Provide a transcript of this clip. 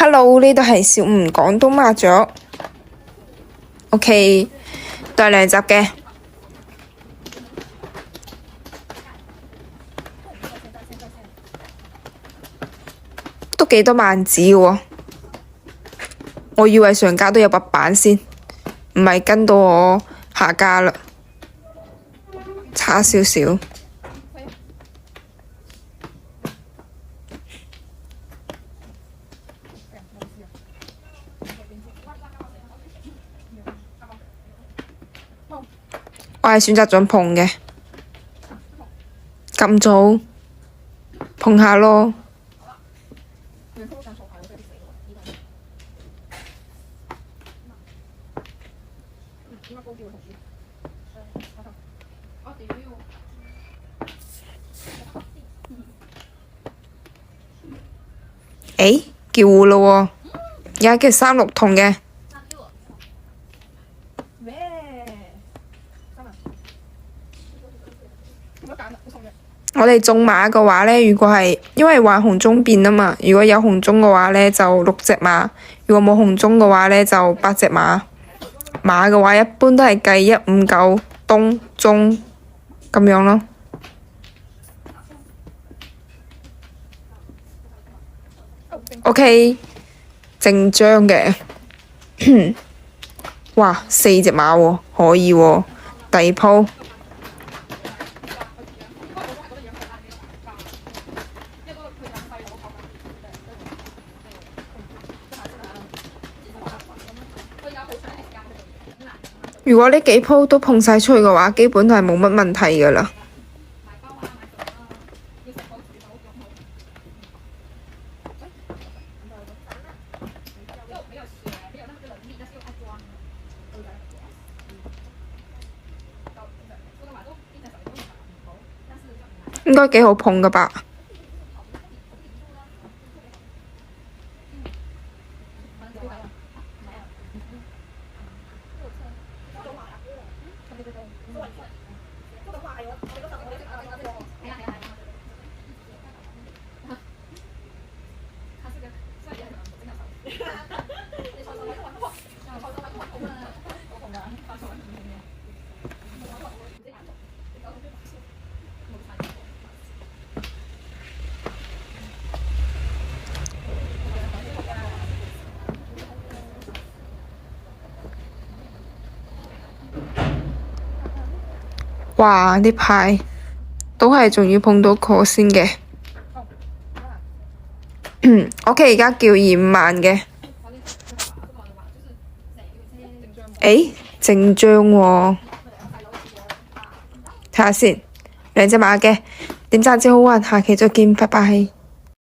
Hello，呢度係小吳廣東麻雀。OK，都係2集嘅。都幾多萬字嘅喎，我以為上家都有白板先，唔係跟到我下家啦，差少少。我係選擇咗碰嘅，咁早碰下咯。誒，叫胡啦喎，而家叫3-6筒嘅。我哋中馬嘅話呢，如果係因為玩紅中變啊嘛，如果有紅中嘅話呢，就6隻馬；如果冇紅中嘅話呢，就8隻馬。馬嘅話一般都係計1、5、9、東、中咁樣咯。OK， 正張嘅，哇，4隻馬喎，可以喎，第二鋪。如果呢幾鋪都碰晒出去嘅話，基本係冇乜問題㗎啦。應該幾好碰㗎吧？哇！呢排都係仲要碰到 call 先嘅。OK， 而家叫25萬嘅。誒，正張喎，睇下先，2隻馬嘅，點讚至好運，下期再見，拜拜。